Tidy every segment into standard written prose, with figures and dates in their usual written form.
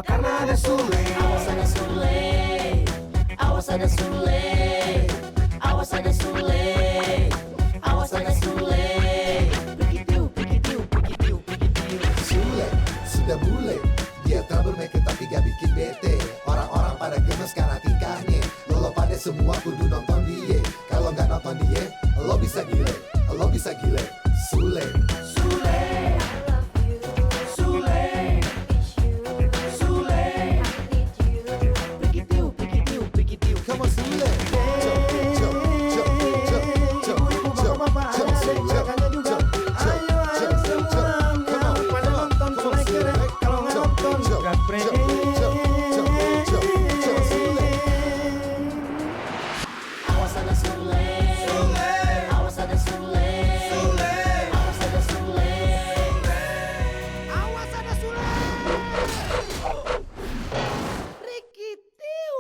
karena ada Sule. Awas ada Sule, awas ada Sule, awas ada Sule, awas ada Sule. Begitu, begitu, begitu, begitu. Sule sudah bule, dia tak bermake tapi gak bikin bete. Orang-orang pada gemes karena tingkahnya. Lo pada semua kudu nonton dia. Kalau nggak nonton dia, lo bisa gile, lo bisa gile. Sule, Sule, Sule, Sule. Begitu, begitu, begitu. come on Sule. Jump, jump, jump, jump, jump, jump, jump, Sule. Jump, jump, jump, jump, jump. Come on, come on, come on Sule. Jump, jump, jump, jump, jump, jump, jump, Sule. Awas ada Sule, awas ada Sule, awas ada Sule, awas ada Sule. Rikitiu.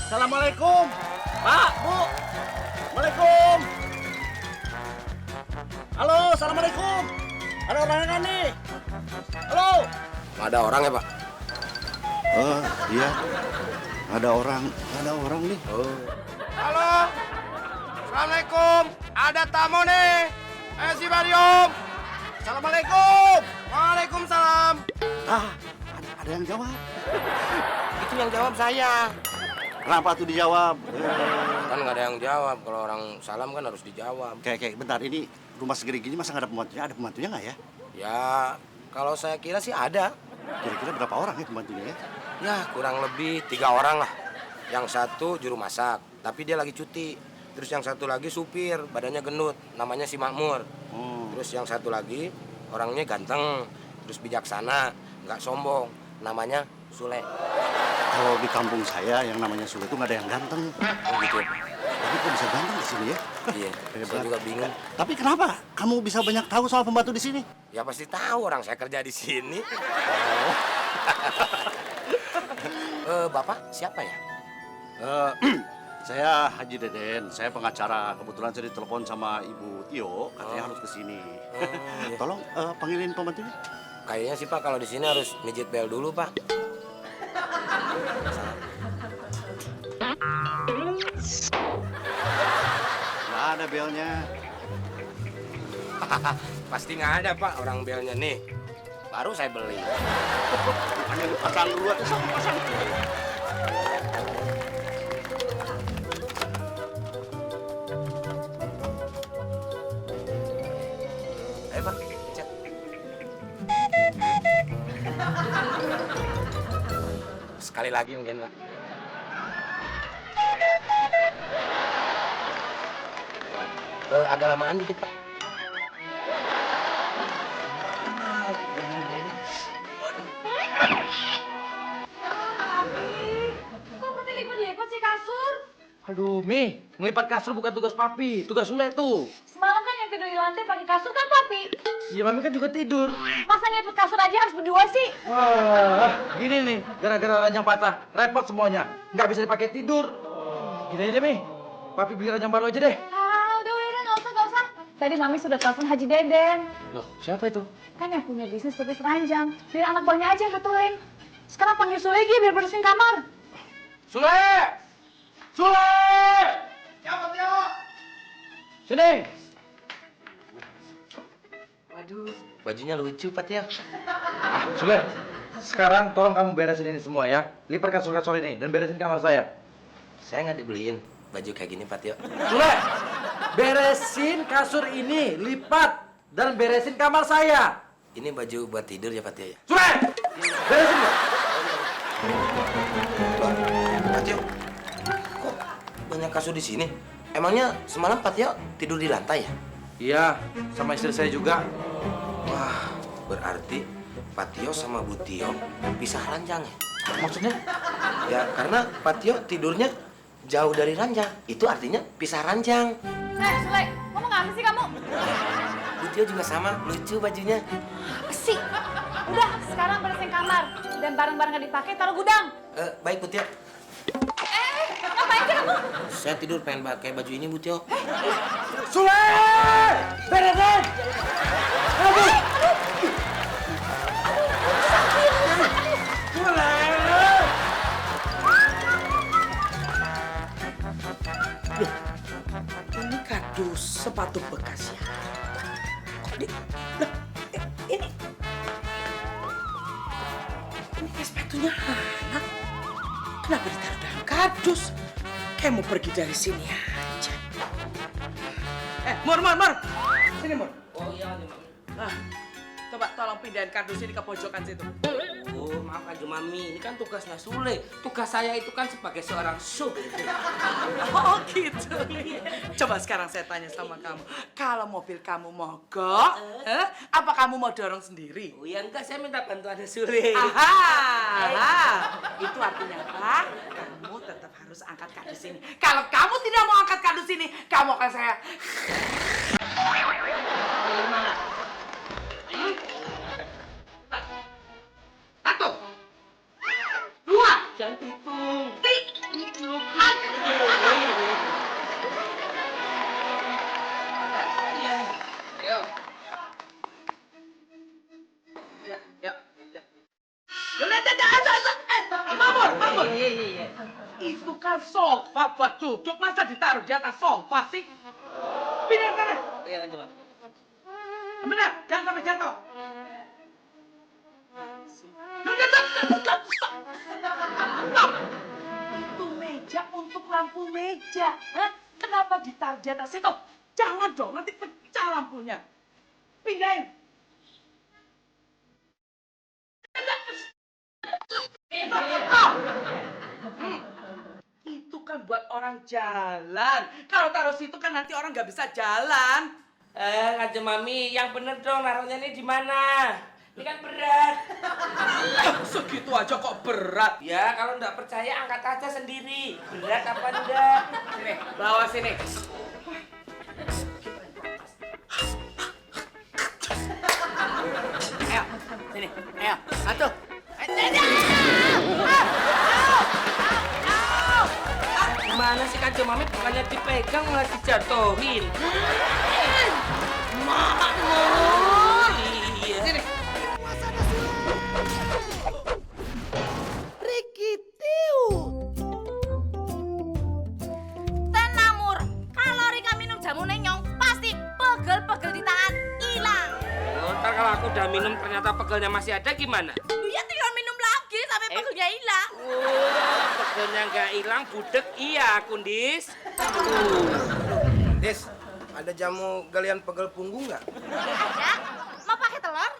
Assalamualaikum, Pak, Bu. Waalaikumsalam. Halo, assalamualaikum. Ada orang kan nih? Halo. Ada orang ya, Pak? Oh iya, ada orang nih. Halo. Assalamualaikum. Ada tamu nih. Si Marium. Assalamualaikum. Waalaikumsalam. Ada yang jawab. Itu yang jawab saya. Kenapa tuh dijawab? Kan nggak ada yang jawab. Kalau orang salam kan harus dijawab. Kayak bentar, ini rumah segede gini masa nggak ada pembantunya? Ada pembantunya nggak ya? Ya, kalau saya kira sih ada. Kira-kira berapa orang ya pembantunya ya? Ya, kurang lebih 3 orang lah. Yang satu juru masak, tapi dia lagi cuti. Terus yang satu lagi supir, badannya gendut, namanya si Makmur. Terus yang satu lagi orangnya ganteng, terus bijaksana, nggak sombong, namanya Sule. Kalau di kampung saya yang namanya Sule itu nggak ada yang ganteng. Oh gitu. Tapi kok bisa ganteng di sini ya? Iya, saya juga bingung. Tapi kenapa kamu bisa banyak tahu soal pembantu di sini? Ya pasti tahu orang saya kerja di sini. Bapak siapa ya? Saya Haji Deden, saya pengacara. Kebetulan saya ditelepon sama Ibu Tio, katanya harus ke sini. Iya. Tolong panggilin pembantunya. Kayaknya sih Pak kalau di sini harus mijit bel dulu Pak. Nggak ada belnya. Pasti nggak ada Pak orang belnya nih. Baru saya beli. Bukannya dipasang dulu, pasang. Ayo Pak, cek. Sekali lagi mungkin Pak. Agak lamaan dikit Pak. Kok pakai lipat-lipat sih kasur? Aduh, Mi, ngelipat kasur bukan tugas Papi, tugas Sule tuh. Semalam kan yang tidur di lantai pakai kasur kan papi. Iya, Mami kan juga tidur. Masa ngelipat kasur aja harus berdua sih? Wah, gini nih, gara-gara ranjang patah, repot semuanya. Nggak bisa dipakai tidur. Gini aja, Mi. Papi beli ranjang baru aja deh. Udah, nggak usah. Tadi Mami sudah telepon Haji Deden. Loh, siapa itu? Kan yang punya bisnis service ranjang. Biar anak buahnya aja yang betulin. Sekarang panggil Sule lagi biar bersihin kamar. Sule! Sule! Siapa dia? Sini. Waduh, bajunya lucu Pak ya. Sule, sekarang tolong kamu beresin ini semua ya. Lipat kasur-kasur ini dan beresin kamar saya. Saya nggak dibeliin baju kayak gini Pak Tio. Sule, beresin kasur ini, lipat dan beresin kamar saya. Ini baju buat tidur ya Pak Tio ya? Sule, beresin ya. Pak Tio, kok banyak kasur di sini? Emangnya semalam Pak Tio tidur di lantai ya? Iya, sama istri saya juga. Wah, berarti Pak Tio sama Bu Tio pisah ranjang ya? Maksudnya? Ya karena Pak Tio tidurnya jauh dari ranjang. Itu artinya pisah ranjang. Sule, ngomong apa sih kamu? Bu Tio juga sama, lucu bajunya. Apa sih? Udah, sekarang beresin kamar. Dan barang-barang nggak dipakai taruh gudang. Baik Bu Tio. Ngapain sih kamu? Saya tidur pengen pakai baju ini Bu Tio. Sule, beresin. Aduh. sepatunya anak. Kenapa ditaruh dalam kardus? Kayak mau pergi dari sini aja. Mur. Sini, Mur. Oh iya, Mami. Nah, coba tolong pindahin kardus ini ke pojokan situ. Oh, maaf Kanjeng Mami, ini kan tugasnya Sule. Tugas saya itu kan sebagai seorang supir. Oh gitu. Coba sekarang saya tanya sama kamu. Kalau mobil kamu mogok, apa kamu mau dorong sendiri? Oh ya enggak, saya minta bantuan Sule. Aha. Itu artinya apa? Kamu tetap harus angkat kardus ini. Kalau kamu tidak mau angkat kardus ini, kamu akan saya... Satu. Dua. Jangan tipu. Mamur. Itu kan sofa buat duduk, masa ditaruh di atas sofa sih? Pindah sana. Iya, Kanjeng Mami. Benar, jangan sampai jatuh. Stop. Itu meja untuk lampu meja. Hah? Kenapa ditaruh di atas situ? Jangan dong, nanti pecah lampunya. Pindahin. Itu kan buat orang jalan. Kalau taruh situ kan nanti orang nggak bisa jalan. Kanjeng Mami, yang bener dong naruhnya ini di mana? Ini kan berat. Segitu aja kok berat. Ya, kalau nggak percaya angkat aja sendiri. Berat apa enggak? Sini, bawa sini. Ayo, sini, ayo, satu. Gimana sih Kanjeng Mami, bukannya dipegang malah dijatuhin. Iya. Sini. Tenang, Mur. Kalau Rika minum jamu nenyong, pasti pegel-pegel di tangan hilang. Oh, ntar kalau aku udah minum ternyata pegelnya masih ada gimana? Ya tinggal minum lagi sampai pegelnya hilang. Oh, pegelnya nggak hilang, budek iya, Kundis. Dis, ada jamu galian pegel punggung nggak? Ada? Mau pakai telur?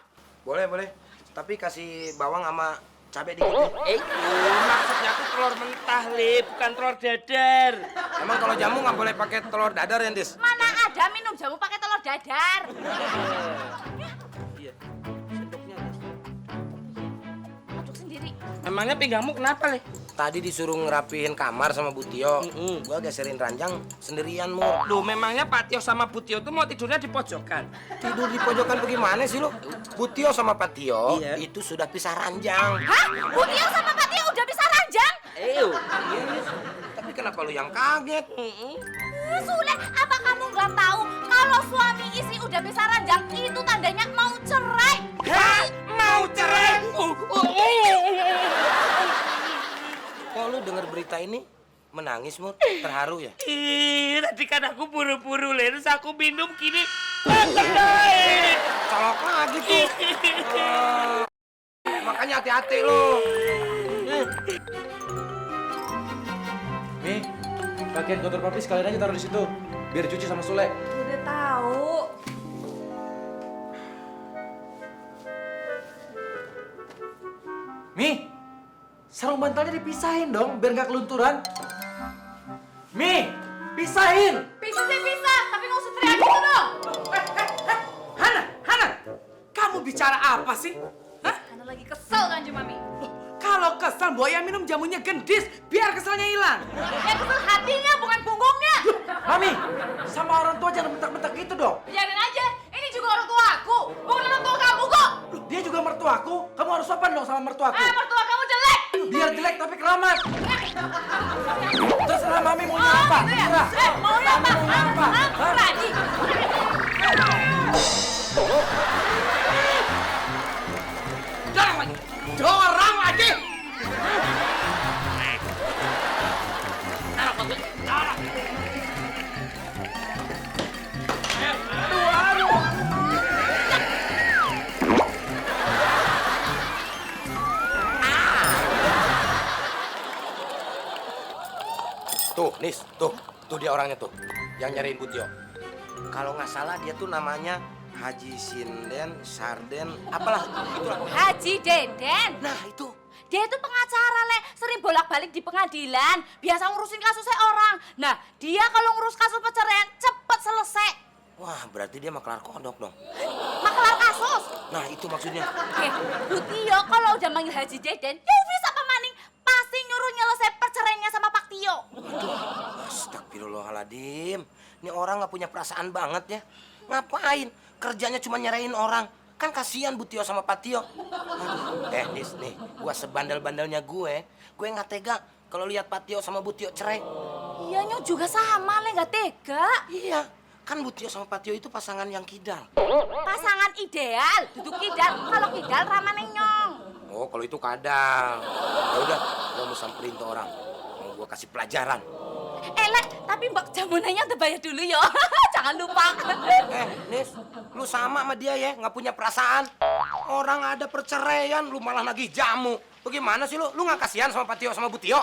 Boleh. Tapi kasih bawang sama cabai dikit. Maksudnya tuh telur mentah, Lip, bukan telur dadar. Emang kalau jamu nggak boleh pakai telur dadar ya, Dis? Mana ada minum jamu pakai telur dadar? Iya. Sendoknya, Dis. Aduk sendiri. Emangnya pinggangmu kenapa, Le? Tadi disuruh ngerapihin kamar sama Bu Tio. Gua geserin ranjang sendirian, Mu. Loh, memangnya Pak Tio sama Bu Tio tuh mau tidurnya di pojokan? Tidur di pojokan bagaimana sih, lo? Bu Tio sama Pak Tio itu sudah pisah ranjang. Hah? Bu Tio sama Pak Tio udah bisa ranjang? Iya. Tapi kenapa lu yang kaget? Sule, apa kamu nggak tahu kalau suami istri udah bisa ranjang itu tandanya mau cerai? Hah? Mau cerai? Kok lu denger berita ini menangis, Mur? Terharu ya? Tadi kan aku buru-buru, Le. Terus aku minum gini. Colok lagi tuh. Makanya hati-hati lo. Nih, bagian kotor papi sekalian aja taruh di situ. Biar dicuci sama Sule. Udah tahu. Mi, sarung bantalnya dipisahin dong, biar nggak kelunturan. Mi, pisahin! Bisa sih bisa, tapi nggak usah teriak gitu dong. Hana, kamu bicara apa sih? Hah? Hana lagi kesel kan, Mami? Kalau kesel, Boya minum jamunya gendis, biar keselnya hilang. Yang kesel hatinya, bukan punggungnya. Mami, sama orang tua jangan bentak-bentak gitu dong. Biarin aja, ini juga orang tua aku, bukan orang tua kamu kok. Dia juga mertuaku, kamu harus sopan dong sama mertuaku. Mertua kamu jelek. Biar jelek tapi keramat. Terserah Mami maunya Oh, apa. gitu ya? Terserah. Maunya apa? Mami maunya apa? Hah? Berani. Dorang lagi. Tuh, Nis, tuh dia orangnya tuh, yang nyariin Bu Tio. Kalau nggak salah dia tuh namanya Haji Sinden, Sarden, apalah itulah. Haji Deden. Nah itu. Dia itu pengacara, Le. Sering bolak-balik di pengadilan. Biasa ngurusin kasusnya orang. Nah, dia kalau ngurus kasus perceraian cepet selesai. Wah, berarti dia maklar kodok dong. Maklar kasus. Nah itu maksudnya. Bu Tio kalau udah manggil Haji Deden, ya bisa apa maning? Pasti nyuruh nyelesai perceraiannya sama Pak Tio. Astagfirullahaladzim. Ini orang nggak punya perasaan banget ya. Ngapain? Kerjanya cuma nyerahin orang. Kan kasihan Bu Tio sama Pak Tio. Nis, nih, gua sebandel-bandelnya gue nggak tega kalau lihat Pak Tio sama Bu Tio cerai. Iya, Nyong juga sama, Le, nggak tega. Iya, kan Bu Tio sama Pak Tio itu pasangan yang kidal. Pasangan ideal, duduk kidal. Kalau kidal ramane Nyong. Oh, kalau itu kadang. Ya udah, gua mau samperin tuh orang. Mau gua kasih pelajaran. Le, tapi Mbak Jamunanya udah bayar dulu yo. Jangan lupa. Nis, lu sama dia ya, nggak punya perasaan. Orang ada perceraian, lu malah nagih jamu. Bagaimana sih lu? Lu nggak kasihan sama Pak Tio sama Bu Tio?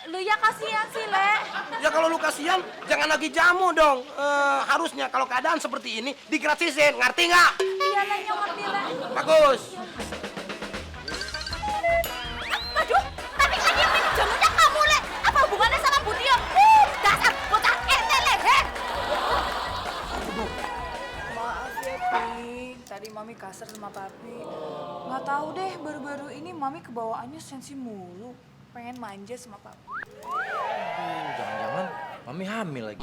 Lu ya kasihan sih, Le. Ya kalau lu kasihan, jangan nagih jamu dong. Harusnya kalau keadaan seperti ini digratisin, ngerti nggak? Iya, Le, Nyong ngerti, Le. Bagus. Waduh, tapi kan yang minum jamunya kamu, Le. Apa hubungannya sama Bu Tio? Dasar bocah ente, Le. Maaf ya, Pi. Tadi Mami kasar sama Papi. Nggak tahu deh, baru-baru ini Mami kebawaannya sensi mulu. Pengen manja sama Papi. Jangan-jangan Mami hamil lagi.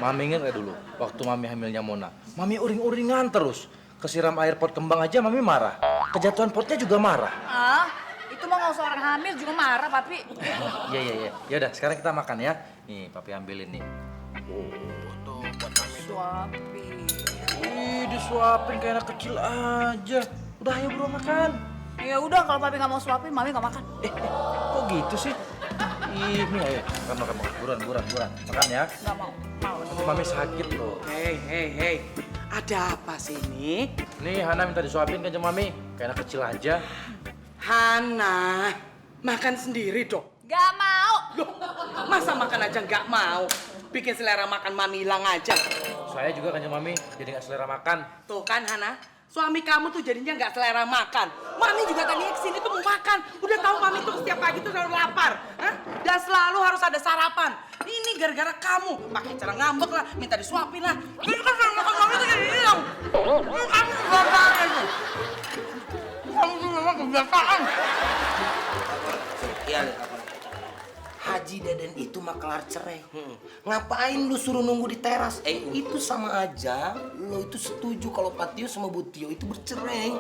Mami inget gak dulu, waktu Mami hamilnya Mona? Mami uring-uringan terus. Kesiram air pot kembang aja Mami marah. Kejatuhan potnya juga marah. Ah, itu mah nggak usah orang hamil juga marah, Papi. Iya. Yaudah, sekarang kita makan ya. Nih, Papi ambilin nih. Tuh, buat kami. Suapi. Ih, disuapin kayak anak kecil aja. Udah, ayo bro makan. Ya udah, kalau Papi nggak mau suapin, Mami nggak makan. Kok gitu sih? Ih, nih ayo. Makan. Buruan. Makan ya. Nggak mau. Nanti Mami sakit loh. Hei. Ada apa sih ini? Nih, Hana minta disuapin kan sama Mami. Kayak anak kecil aja. Hana, makan sendiri dong. Gak mau. Loh, masa makan aja nggak mau? Bikin selera makan Mami hilang aja. Saya juga kan Mami, jadi nggak selera makan. Tuh kan Hana, suami kamu tuh jadinya nggak selera makan. Mami juga tadi kesini tuh mau makan. Udah tahu Mami tuh setiap pagi tuh selalu lapar. Hah? Dan selalu harus ada sarapan. Ini gara-gara kamu. Pakai cara ngambek lah, minta disuapin lah. Ini kan selera makan Mami tuh jadi hilang. Kamu kebiasaan tuh. Kamu tuh memang kebiasaan. Iya, Haji Deden itu maklar cerai. Ngapain lu suruh nunggu di teras? Itu sama aja lu itu setuju kalau Pak Tio sama Bu Tio itu bercerai.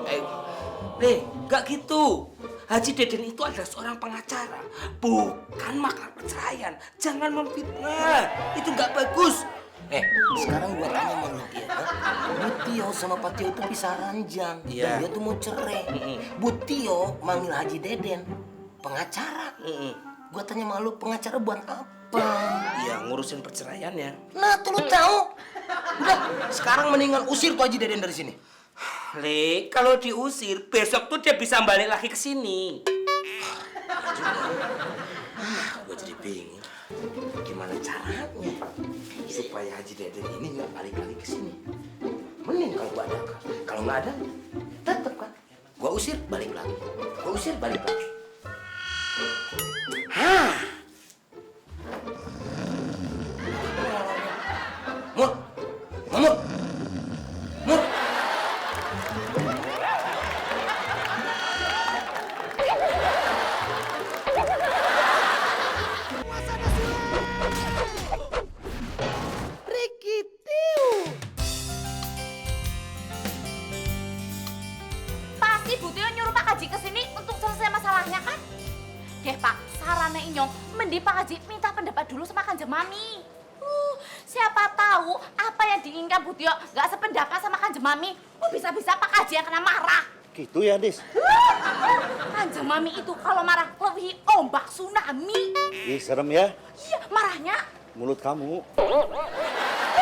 Gak gitu. Haji Deden itu adalah seorang pengacara, bukan maklar perceraian. Jangan memfitnah, itu gak bagus. Sekarang gua tanya sama lu ya. Bu Tio sama Pak Tio itu pisah ranjang. Dan dia tuh mau cerai. Bu Tio manggil Haji Deden pengacara. Gua tanya sama lu, pengacara buat apa? Ya ngurusin perceraiannya. Nah, tuh lu tahu. Udah, sekarang mendingan usir tuh Haji Deden dari sini. Le, kalau diusir, besok tuh dia bisa balik lagi ke sini. Gue jadi bingung. Gimana caranya supaya Haji Deden ini nggak balik lagi ke sini? Mending kalau gua ada, kalau nggak ada, tetep kan. Gua usir balik lagi. Gua usir balik lagi. Mur. Pasti Bu Tio nyuruh Pak Haji kesini untuk selesai masalahnya kan? Deh Pak, sarannya Inyong, mending Pak Haji minta pendapat dulu sama Kanjeng Mami. Siapa tahu apa yang diinginkan Bu Tio gak sependapat sama Kanjeng Mami. Bisa-bisa Pak Haji yang kena marah. Gitu ya, Dis? Kanjeng Mami itu kalau marah lebih ombak tsunami. Ih, serem ya. Iya, marahnya. Mulut kamu.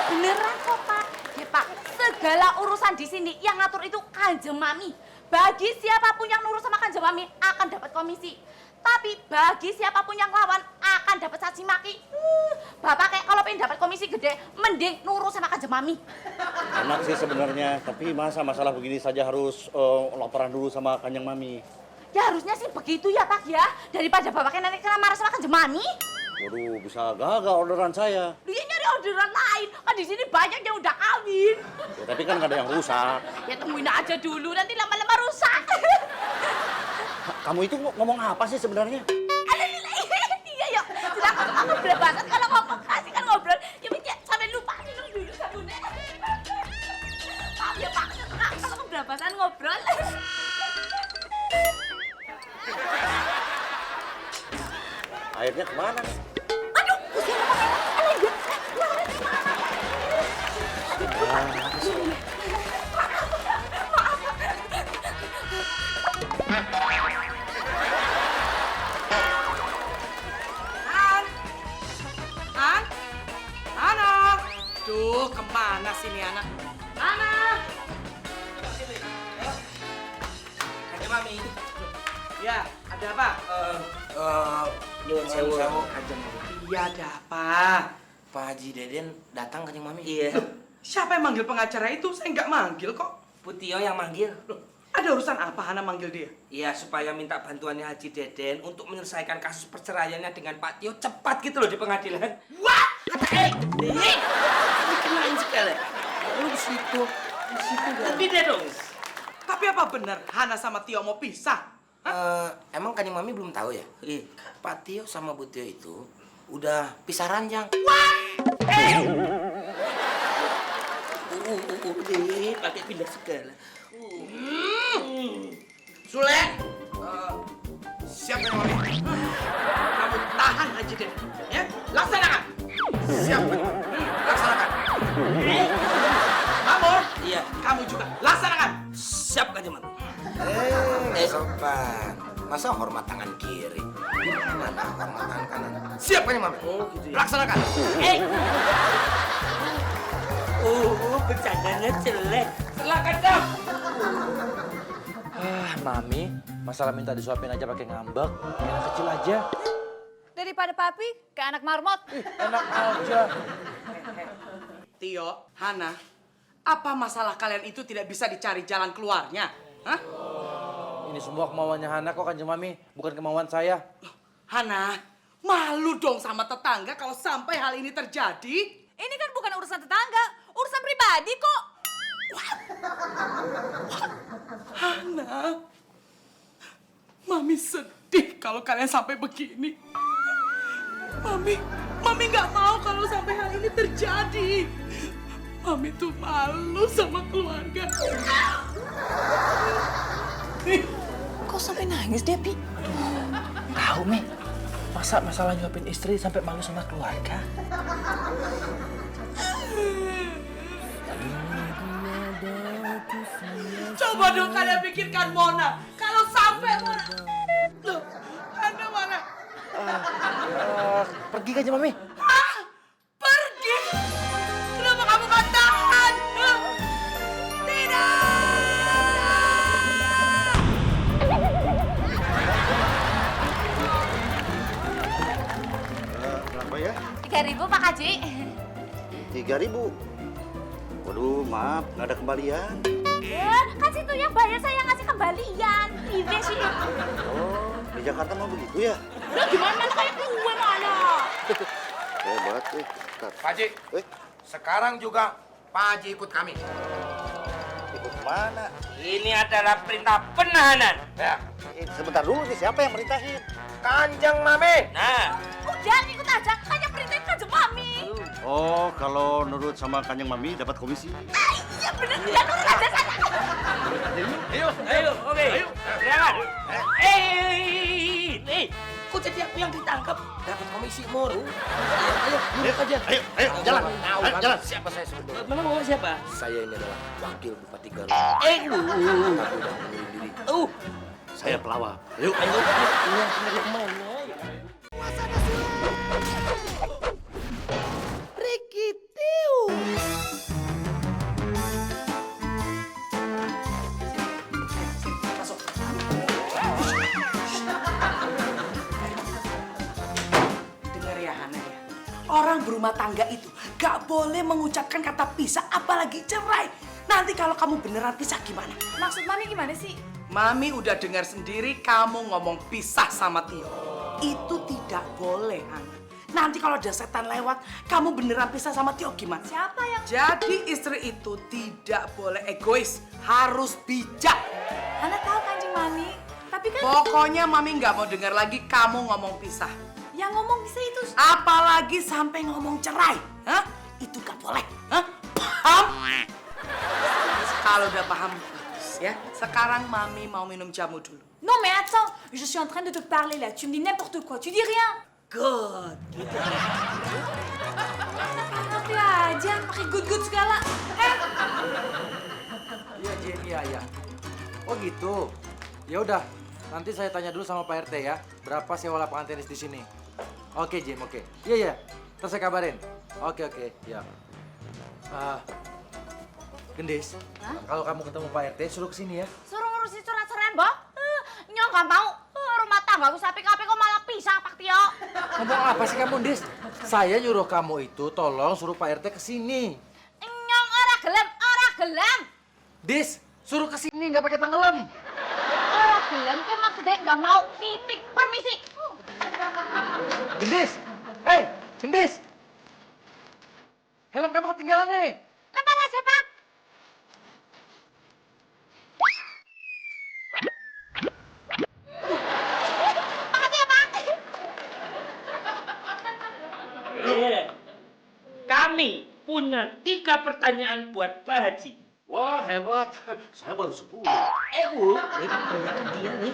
Beneran kok Pak. Ya Pak, segala urusan di sini yang ngatur itu Kanjeng Mami. Bagi siapapun yang nurut sama Kanjeng Mami akan dapat komisi. Tapi bagi siapapun yang lawan akan akan dapat caci maki. Bapak kayak kalau pengen dapat komisi gede, mending nurut sama kanjeng mami. Enak sih sebenarnya, tapi masa masalah begini saja harus laporan dulu sama kanjeng mami. Ya harusnya sih begitu ya Pak ya, daripada bapak kayak nanti kena marah sama kanjeng mami. Waduh, bisa gagal orderan saya. Dia nyari orderan lain, kan di sini banyak yang udah kawin. Ya, tapi kan nggak ada yang rusak. Ya temuin aja dulu, nanti lama-lama rusak. Kamu itu ngomong apa sih sebenarnya? Iya yuk, sudah aku berebasan kalau ngomong kasih kan ngobrol. Ya Pak, sampai lupa minum dulu sabunnya. Maaf ya Pak, kalau aku berebasan ngobrol. Airnya kemana nih? Aduh, Anak. Duh, kemana sih nih anak? Anak. Kanjeng Mami. Ya, ada apa? Nyuwun sewu Kanjeng Mami. Iya, ada apa? Pak Haji Deden datang Kanjeng Mami. Iya. Siapa yang manggil pengacara itu? Saya nggak manggil kok. Putio yang manggil. Loh, ada urusan apa Hana manggil dia? Iya, supaya minta bantuannya Haji Deden untuk menyelesaikan kasus perceraiannya dengan Pak Tio cepat gitu loh di pengadilan. Wah! Dikenain sekali. Lu di situ lebih deh dong. Tapi apa benar Hana sama Tio mau pisah? Emang Kanjeng Mami belum tahu ya? Pak Tio sama Bu Tio itu udah pisah ranjang. Deh, pakai pindah segala. Sule, Siap Kanjeng Mami. kamu tahan Haji Den. Ya, laksanakan. Siap Kanjeng Mami. Laksanakan. Makmur, Iya, kamu juga laksanakan. siap Kanjeng Mami. Sopan. Masa hormat tangan kiri? Mana hormat tangan kanan? Siap Kanjeng Mami. Oh, gitu ya. Laksanakan. Bercandanya jelek. Silakan dong. Mami, masalah minta disuapin aja pakai ngambek. Yang kecil aja. Daripada papi kayak anak marmot. Enak aja. Tio, Hana, apa masalah kalian itu tidak bisa dicari jalan keluarnya? Hah? Ini semua kemauannya Hana kok Kanjeng Mami, bukan kemauan saya. Hana, malu dong sama tetangga kalau sampai hal ini terjadi. Ini kan bukan urusan tetangga, urusan pribadi kok. Hana, Mami sedih kalau kalian sampai begini. Mami nggak mau kalau sampai hal ini terjadi. Mami tuh malu sama keluarga. Kok sampai nangis dia, Pi? Tahu, Mi. Masa masalah nyuapin istri sampai malu sama keluarga? Coba dong kalian pikirkan Mona. Kalau sampai Mona... Loh, Hana mana? Pergi Kanjeng Mami. Hah? Pergi? Kenapa kamu gak tahan? Hah? Tidak! Berapa ya? 3.000 Pak Haji. 3.000. Waduh, maaf, nggak ada kembalian. Ya, kan situ yang bayar saya ngasih kembalian. Ini sih. Oh, di Jakarta mah begitu ya? Lu gimana kayak gue mana? Hebat, eh. Bentar. Pak Haji, sekarang juga Pak Haji ikut kami. Ikut kemana? Ini adalah perintah penahanan. Ya. Sebentar dulu nih, siapa yang merintahin? Kanjeng Mami. Nah, Udah ikut aja, kan yang perintahin Kanjeng Mami. Oh, kalau nurut sama Kanjeng Mami dapat komisi. Iya bener, ya nurut aja saya. ayo, oke. Ayo, silakan. Kok jadi aku yang ditangkap? Dapat komisi mur. Ayo, jalan. Tahu Ayo, kan jalan. siapa saya sebetulnya? Memang mau siapa? Saya ini adalah wakil Bupati Garut. Eh, Tapi udah mengundurkan diri. Saya pelawak. Ayo. Dengar rumah tangga itu gak boleh mengucapkan kata pisah, apalagi cerai. Nanti kalau kamu beneran pisah gimana? Maksud Mami gimana sih? Mami udah dengar sendiri kamu ngomong pisah sama Tio. Itu tidak boleh, anak. Nanti kalau ada setan lewat, kamu beneran pisah sama Tio gimana? Siapa yang... Jadi istri itu tidak boleh egois, harus bijak. Ana tahu Kanjeng Mami, tapi kan Pokoknya Mami nggak mau dengar lagi kamu ngomong pisah. yang ngomong bisa itu... Apalagi sampai ngomong cerai. Hah? Itu gak boleh. Hah? Paham? Kalau udah paham, ya. Sekarang Mami mau minum jamu dulu. Non mais attends, je suis en train de te parler là, tu me dis n'importe quoi, tu dis rien. Good. Ngerti aja, pakai good segala. Iya, Jen, iya. Oh gitu. Ya udah, nanti saya tanya dulu sama Pak RT ya, berapa sewa lapangan tenis di sini. Oke, Jim, oke. Iya. Terus saya kabarin. Oke, ya. Gendis, kalau kamu ketemu Pak RT, suruh kesini ya. Suruh ngurusin surat-surat, Mbak. Nyong gak mau. Rumah tangga aku sampai kok malah pisah, Pak Tio. Ngomong apa sih kamu, Dis? Saya nyuruh kamu itu tolong suruh Pak RT kesini. Nyong ora gelem. Dis, suruh kesini nggak pakai tenggelam. Ora gelem kan maksudnya gak mau. Titik, permisi. Gendis, Gendis. Helm kamu ketinggalan nih. Kenapa aja, Pak? Makasih ya, Pak. Kami punya 3 pertanyaan buat Pak Haji. Wah, hebat. Saya baru 10. Ternyata dia nih.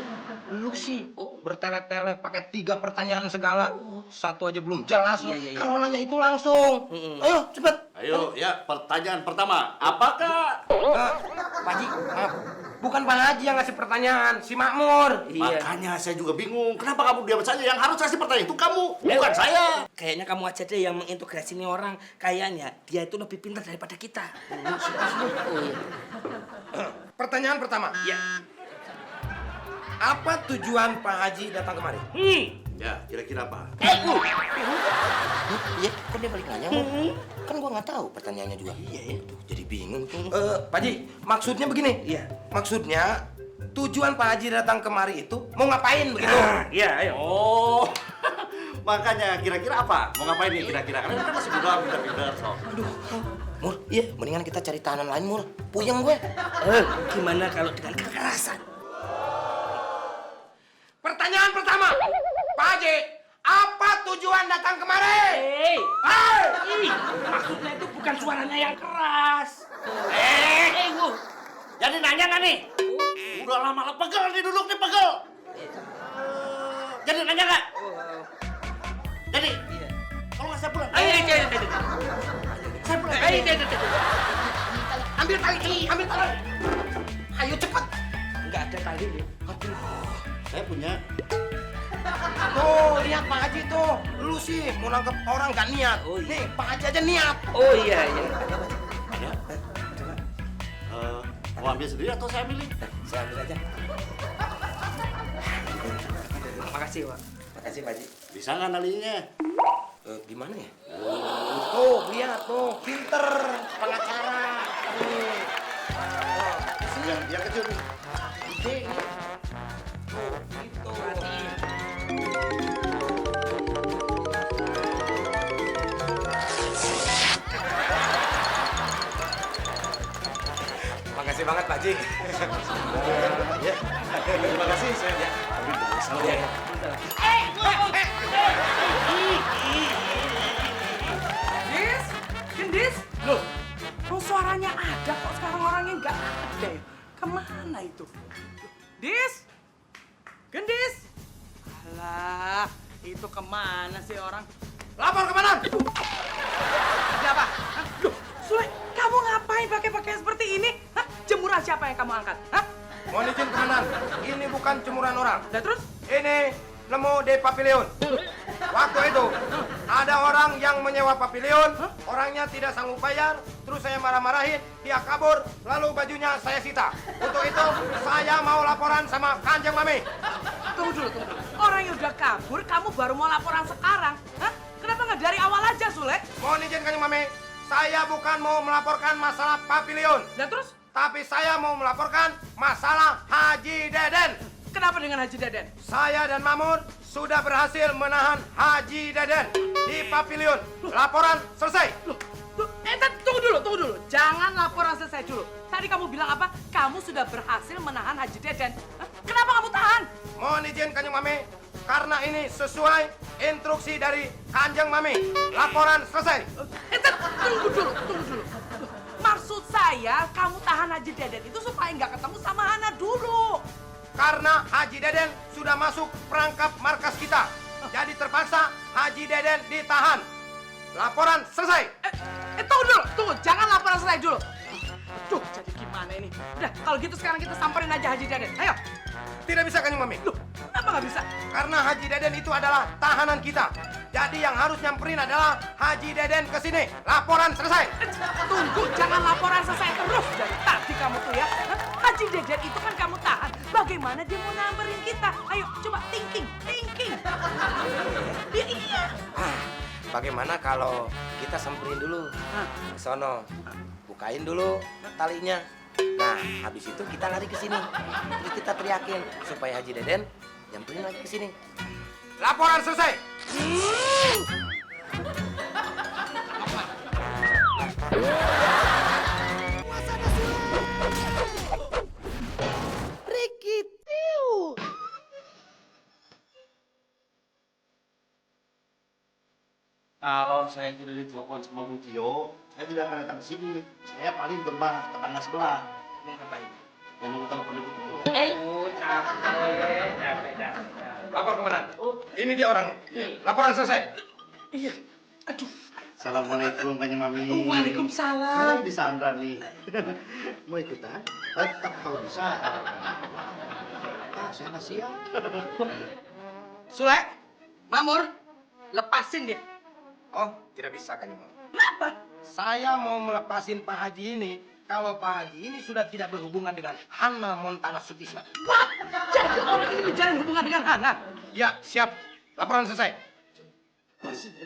Lu sih bertele-tele pakai 3 pertanyaan segala. Satu aja belum jelas. Iya. Kalau nanya itu langsung. Ayo cepet. Ayo, ya, pertanyaan pertama. Apakah... Pak Haji, maaf. Bukan Pak Haji yang ngasih pertanyaan, si Makmur. Iya. Makanya saya juga bingung. Kenapa kamu diam saja? Yang harus kasih pertanyaan itu kamu, bukan saya. Kayaknya kamu aja deh yang mengintegrasi nih orang. Kayaknya dia itu lebih pintar daripada kita. Oh, iya. Pertanyaan pertama. Ya. Apa tujuan Pak Haji datang kemari? Ya, kira-kira apa? Iya, kan dia balik nanya. Kan gua nggak tahu pertanyaannya juga. Iya ya. Jadi bingung. Pak Haji, maksudnya begini. Iya. Maksudnya tujuan Pak Haji datang kemari itu mau ngapain begitu? Iya, ayo. Oh, makanya kira-kira apa? Mau ngapain nih kira-kira? Karena kita masih muda, pintar-pintar. So. Mur, iya, mendingan kita cari tahanan lain, Mur. Puyeng gue. Gimana kalau dengan kekerasan? Pertanyaan pertama, Pak Haji, apa tujuan datang kemari? Hei, maksudnya itu bukan suaranya yang keras. Jadi nanya nggak nih? Udah lama pegel nih duduk nih pegel. Jadi nanya nggak? Jadi, kalau nggak saya pulang. Saya pulang. Ambil tali. Ayo cepet. Nggak ada tali nih. Saya punya. Tuh, lihat Pak Haji tuh. Lu sih mau nangkep orang gak niat. Oh, iya. Nih, Pak Haji aja niat. Oh iya. Ada? Mau ambil sendiri atau saya ambilin? Saya ambil aja. Makasih, Pak. Makasih, Pak Haji. Bisa nggak nalinya? Gimana ya? Tuh, lihat tuh. Pinter. Pengacara. Yang kecil nih. Ide. Tuh, gitu. Makasih banget, Pak Haji. Ya. Terima kasih, saya. Ya. Salam ya. Gendis? Loh, kok suaranya ada kok sekarang orangnya nggak ada ya? Kemana itu? Gendis? Alah, itu kemana sih orang? Lapor kemana? Ada apa? Hah? Loh, Sule, kamu ngapain pakai seperti ini? Hah? Jemuran siapa yang kamu angkat? Hah? Mohon izin komandan, ini bukan jemuran orang. Nah terus? Ini nemu di pavilion. Waktu itu ada orang yang menyewa pavilion, orangnya tidak sanggup bayar, terus saya marah-marahin, dia kabur, lalu bajunya saya sita. Untuk itu saya mau laporan sama Kanjeng Mami. Tunggu dulu. Orang yang udah kabur, kamu baru mau laporan sekarang? Hah? Kenapa nggak dari awal aja, Sule? Mohon izin Kanjeng Mami, saya bukan mau melaporkan masalah pavilion, Dan terus, tapi saya mau melaporkan masalah Haji Deden. kenapa dengan Haji Deden? Saya dan Mamur sudah berhasil menahan Haji Deden di pavilion. Laporan selesai. Tunggu dulu. Jangan laporan selesai dulu. Tadi kamu bilang apa? Kamu sudah berhasil menahan Haji Deden. Hah? Kenapa kamu tahan? Mohon izin Kanjeng Mami, karena ini sesuai instruksi dari Kanjeng Mami. Laporan selesai. Tunggu dulu. Maksud saya, kamu tahan Haji Deden itu supaya nggak ketemu sama Hana dulu. Karena Haji Deden sudah masuk perangkap markas kita. Jadi terpaksa Haji Deden ditahan. Laporan selesai. Tunggu. Jangan laporan selesai dulu. Duh, jadi gimana ini? Udah, kalau gitu sekarang kita samperin aja Haji Deden. Ayo. Tidak bisa Kanjeng Mami. Loh, kenapa nggak bisa? Karena Haji Deden itu adalah tahanan kita. Jadi yang harus nyamperin adalah Haji Deden ke sini. Laporan selesai. Tunggu, jangan laporan selesai terus. Dari tadi kamu tuh ya. Hah? Haji Deden itu kan kamu tahan. Bagaimana dia mau nyamperin kita? Ayo, coba thinking. Iya. Bagaimana kalau kita samperin dulu ke sono, bukain dulu talinya. Nah, habis itu kita lari ke sini. Terus kita teriakin supaya Haji Deden nyamperin lagi ke sini. Laporan selesai. Kalau saya tidak ditelepon sama Bu Tio, saya tidak akan datang ke sini. Saya paling berbang tetangga sebelah. Mau ngapain? Mau telepon Bu Tio. Lapor komandan. Ini dia orang. Laporan selesai. Assalamualaikum Kanjeng Mami. Waalaikumsalam. Di Sandra nih. Mau ikutan? Tetap kalau bisa. Saya nggak siap. Sule, Mamur, lepasin dia. Oh, tidak bisa kan? Kenapa? Saya mau melepasin Pak Haji ini kalau Pak Haji ini sudah tidak berhubungan dengan Hana Montana Sutisna. Jadi orang ini menjalin hubungan dengan Hana. Ya, siap. Laporan selesai.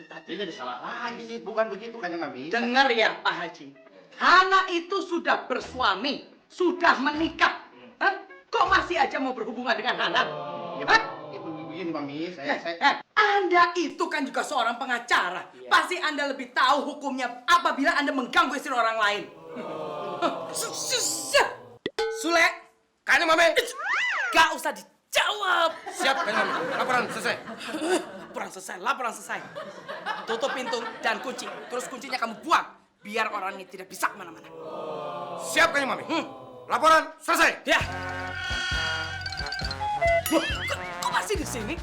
Tadinya disalah lagi. Bukan begitu Kanjeng Mami. Dengar ya Pak Haji. Hana itu sudah bersuami, sudah menikah. Hah? Kok masih aja mau berhubungan dengan Hana? Hah? Itu begini Mami, saya Anda itu kan juga seorang pengacara. Pasti Anda lebih tahu hukumnya apabila Anda mengganggu istri orang lain. Sule, Kanjeng Mami. gak usah dijawab. Siap, Kanjeng Mami. Laporan selesai. Laporan selesai. Tutup pintu dan kunci. Terus kuncinya kamu buang. Biar orang ini tidak bisa kemana-mana. Siap, Kanjeng Mami. Laporan selesai. Ya. Loh, kok masih di sini?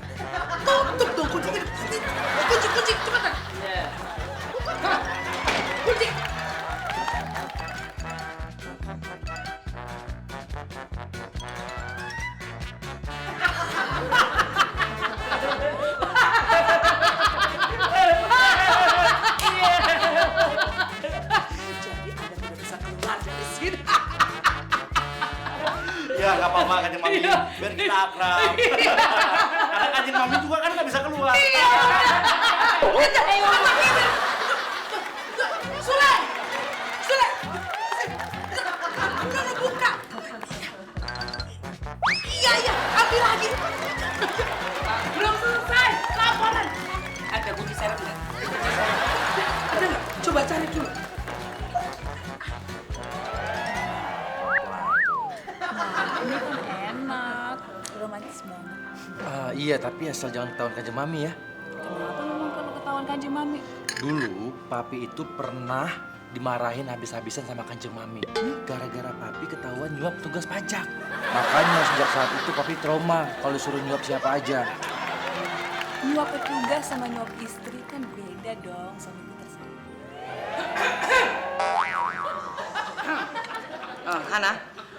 Tutup dong kuncinya. Kunci, cepetan. Sana, kunci. Jadi Anda tidak bisa keluar dari sini. Ya nggak apa-apa Kanjeng Mami, biar kita akrab. Karena Kanjeng Mami juga kan nggak bisa keluar. Sule! Udah buka. Iya, ambil lagi. Belum selesai laporan. Ada kunci serep nggak? Ada nggak? Coba cari dulu. Ini kan enak, romantis banget. Iya, tapi asal jangan ketahuan Kanjeng Mami ya. Kenapa memang perlu ketahuan Kanjeng Mami? Dulu Papi itu pernah dimarahin habis-habisan sama Kanjeng Mami gara-gara Papi ketahuan nyuap tugas pajak. Makanya sejak saat itu Papi trauma kalau disuruh nyuap siapa aja. Nyuap petugas sama nyuap istri kan beda dong, suami tersebut. Hana,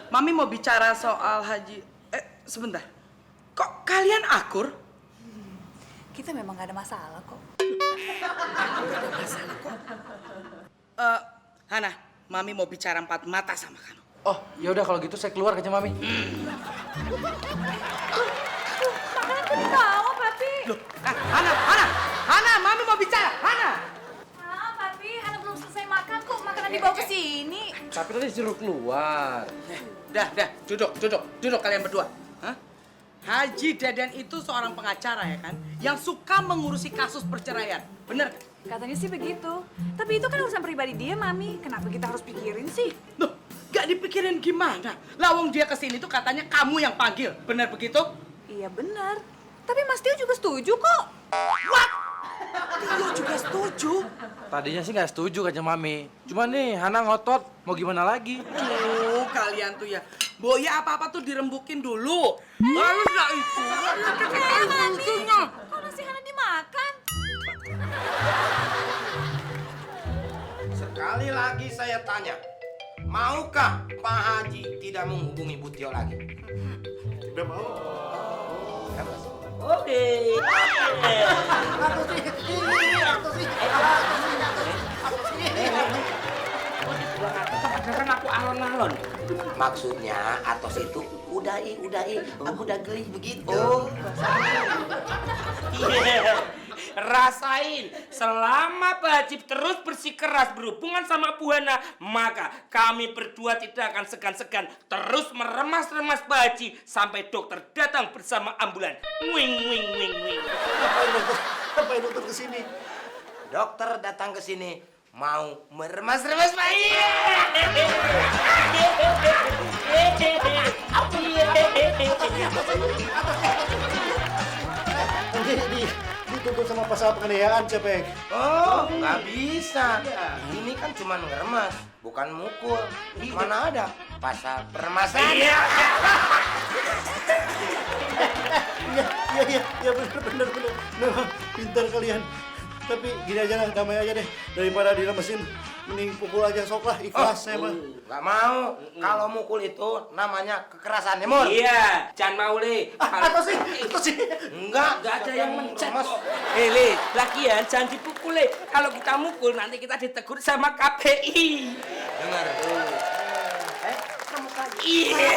Mami mau bicara soal Haji. Sebentar. Kok kalian akur? Kita memang gak ada masalah kok. Hana, Mami mau bicara empat mata sama kamu. Oh, ya udah kalau gitu saya keluar Kanjeng Mami. Tahu, Papi. Loh, Hana, Mami mau bicara. disuruh keluar. Dah, duduk kalian berdua. Hah? Haji Deden itu seorang pengacara ya kan, yang suka mengurusi kasus perceraian, bener? Katanya sih begitu. Tapi itu kan urusan pribadi dia, Mami. Kenapa kita harus pikirin sih? Loh, gak dipikirin gimana? Lawang dia kesini tuh katanya kamu yang panggil, bener begitu? Iya benar. Tapi Mas Tio juga setuju kok. What? Tio juga setuju? Tadinya sih nggak setuju Kanjeng Mami. Cuman nih Hana ngotot, mau gimana lagi? Tuh, kalian tuh ya. Boya apa-apa tuh dirembukin dulu. Harus gak itu? Kok nasi Hana dimakan? Sekali lagi saya tanya, maukah Pak Haji tidak menghubungi Bu Tio lagi? Tidak mau. Oke. Kan aku alon-alon. Maksudnya Atos itu udai, aku udah geli begitu. Iya. Rasain, selama Pak Haji terus bersikeras berhubungan sama Bu Hana, maka kami berdua tidak akan segan-segan terus meremas-remas Pak Haji sampai dokter datang bersama ambulan. Wing. Ngapain dokter kesini? Dokter datang ke sini mau meremas-remas Pak Haji. Dituntut sama pasal penganiayaan, Cepek. Oh, nggak bisa. Ini kan cuma ngeremas, bukan mukul. Mana ada pasal peremasan? Iya, bener. Memang pintar kalian. Tapi gini aja lah, damai aja deh. Daripada diremesin, mending pukul aja sok lah, ikhlas saya mah. Nggak mau. Kalau mukul itu namanya kekerasan, ya, Mur? Iya, jangan mau Le. Itu sih. Enggak Gak ada yang mencet Mas. kok. Le, lagian jangan dipukul Le. Kalau kita mukul nanti kita ditegur sama KPI. Dengar. Kamu lagi. Iya.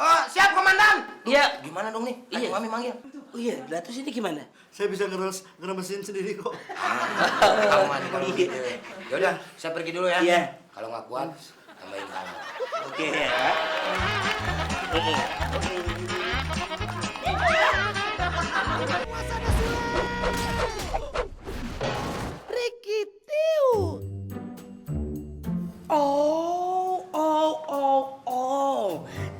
Oh, siap komandan. Iya. Gimana dong nih? Iya. Kami manggil. Oh iya, lah terus ini gimana? Saya bisa ngeremesin sendiri kok. Aman kalau gitu. Ya udah, saya pergi dulu ya. Iya. Kalau nggak kuat, tambahin kamu. Oke ya. Oh.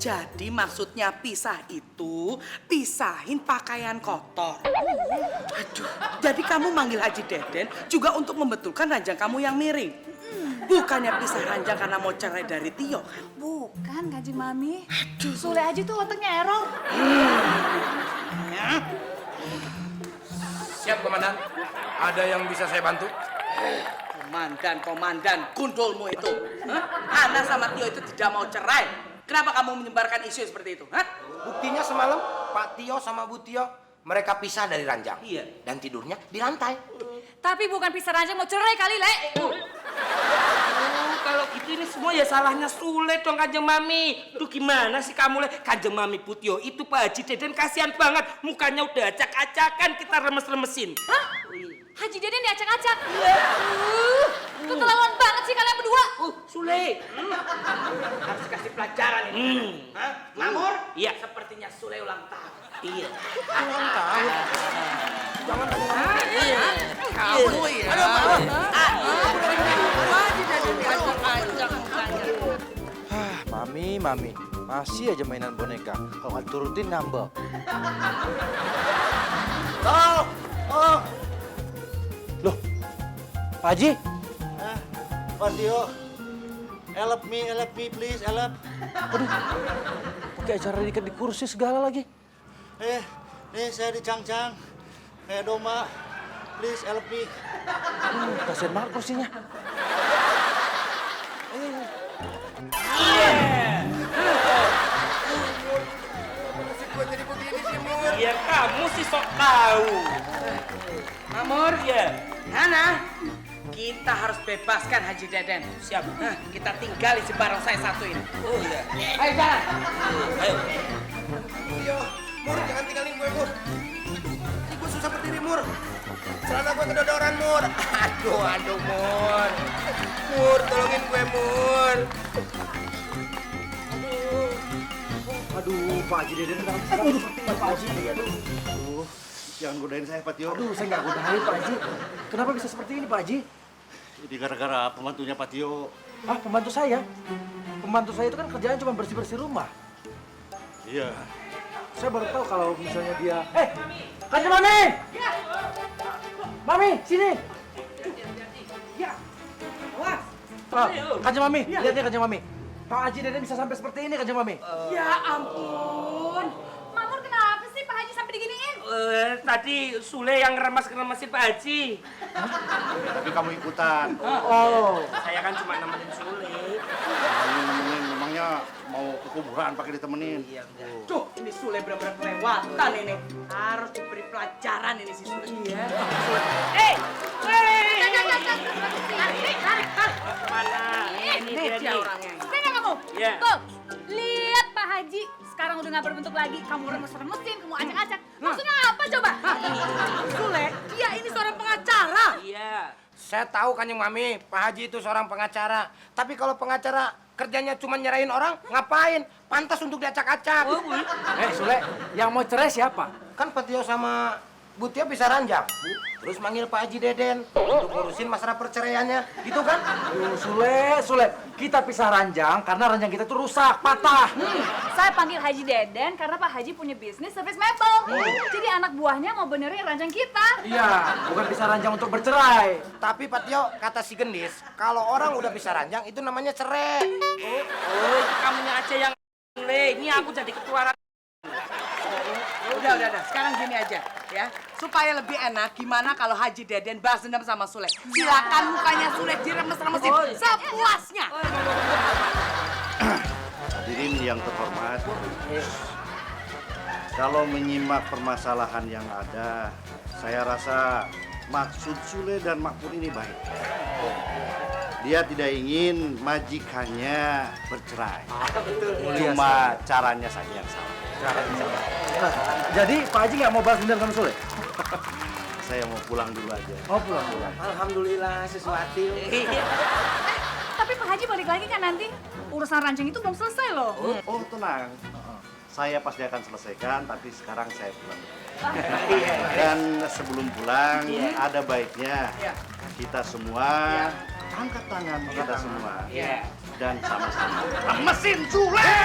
Jadi maksudnya pisah itu pisahin pakaian kotor. Aduh, jadi kamu manggil Haji Deden juga untuk membetulkan ranjang kamu yang miring. Bukannya pisah ranjang karena mau cerai dari Tio. Bukan, Kanjeng Mami. Sule aja tuh otaknya error. Siap komandan. Ada yang bisa saya bantu? Komandan, gundulmu itu. Hah? Ana sama Tio itu tidak mau cerai. Kenapa kamu menyebarkan isu seperti itu? Hah? Buktinya semalam Pak Tio sama Bu Tio mereka pisah dari ranjang. Iya. Dan tidurnya di lantai. Tapi bukan pisah ranjang, mau cerai kali, Le. Kalau gitu ini semua ya salahnya Sule dong Kanjeng Mami. Tuh gimana sih kamu Le? Kanjeng Mami Putio itu Pak Haji Deden kasihan banget. Mukanya udah acak-acakan kita remes-remesin. Hah? Haji Deden diacak-acak? Iya. Keterlaluan banget sih kalian berdua. Sule. Harus kasih pelajaran ini. Hah? Mamur? Iya. Sepertinya Sule ulang tahun. Iya. Ulang tahun. Jangan Iya. Kamu ya. Haji Deden diacak-acak mukanya. Mami, masih aja mainan boneka. Kalau nggak turutin ngambek. Oh. Loh, Pak Haji? Pak Tio, help me please, help. Pakai acara diikat di kursi segala lagi. Nih saya dicang-cang kayak domba. Please help me. Kasian banget kursinya. Ya kamu sih sok tahu. Mamur, Iya. Hana, kita harus bebaskan Haji Deden. Siap. Nah, kita tinggali si barang saya satu ini. Oh iya. Ayo jalan. Ayo. Tio, Mur jangan tinggalin gue, Mur. Gue susah berdiri, Mur. Celana gue kedodoran, Mur. Aduh, Mur. Mur, tolongin gue, Mur. Aduh, Pak Haji Deden kenapa seperti ini, Pak Haji? Aduh, jangan godain saya, Pak Tio. Aduh, saya nggak godain, Pak Haji. Kenapa bisa seperti ini, Pak Haji? Ini gara-gara pembantunya Pak Tio. Ah, pembantu saya? Pembantu saya itu kan kerjaan cuma bersih-bersih rumah. Iya. Saya baru tahu kalau misalnya dia... Kanjeng Mami! Mami, sini! Ya. Awas. Kanjeng Mami, lihat ya Kanjeng Mami. Pak Haji Deden bisa sampai seperti ini, Kanjeng Mami. Ya ampun. Mamur kenapa sih Pak Haji sampai diginiin? Tadi Sule yang ngeremas-ngeremasin Pak Haji. Tapi kamu ikutan. Oh. Saya kan cuma nemenin Sule. Kamu nemenin, memangnya mau ke kuburan pakai ditemenin. Tuh, ini Sule benar-benar kelewatan ini. Harus diberi pelajaran ini si Sule. Iya. Tarik. Mana? Ini dia nih. orangnya. Sini kamu. Iya. Tuh, lihat Pak Haji. Sekarang udah nggak berbentuk lagi. Kamu remes-remesin, kamu acak-acak. Maksudnya apa coba? Sule, dia ini seorang pengacara. Iya. Saya tahu Kanjeng Mami, Pak Haji itu seorang pengacara. Tapi kalau pengacara kerjanya cuma nyerahin orang, ngapain? Pantas untuk diacak-acak. Sule, yang mau cerai siapa? Kan Pak Tio sama Bu Tio bisa ranjang. Terus manggil Pak Haji Deden untuk ngurusin masalah perceraiannya. Gitu kan? Aduh, Sule, kita pisah ranjang karena ranjang kita tuh rusak, patah. Saya panggil Haji Deden karena Pak Haji punya bisnis servis mebel. Jadi anak buahnya mau benerin ranjang kita. Iya, bukan pisah ranjang untuk bercerai. Tapi Pak Tio, kata si Gendis, kalau orang udah bisa ranjang itu namanya cerai. Oh, kamunya aja yang Sule. Ini aku jadi ketua. Udah. Sekarang gini aja, ya. Supaya lebih enak, gimana kalau Haji Deden balas dendam sama Sule? Silakan mukanya Sule diremes-remesin sepuasnya. Hadirin yang terhormat, kalau menyimak permasalahan yang ada, saya rasa maksud Sule dan Makmur ini baik. Dia tidak ingin majikannya bercerai. Cuma caranya saja yang salah. Jadi Pak Haji nggak mau balas dendam sama Sule? Saya mau pulang dulu aja. Oh, pulang. Alhamdulillah sesuatu. Tapi Pak Haji balik lagi kan nanti. Urusan ranjang itu belum selesai loh. Oh, tenang. Saya pasti akan selesaikan, tapi sekarang saya pulang dulu. Dan sebelum pulang, ada baiknya kita semua angkat tangan kita semua dan sama-sama mesin Sule.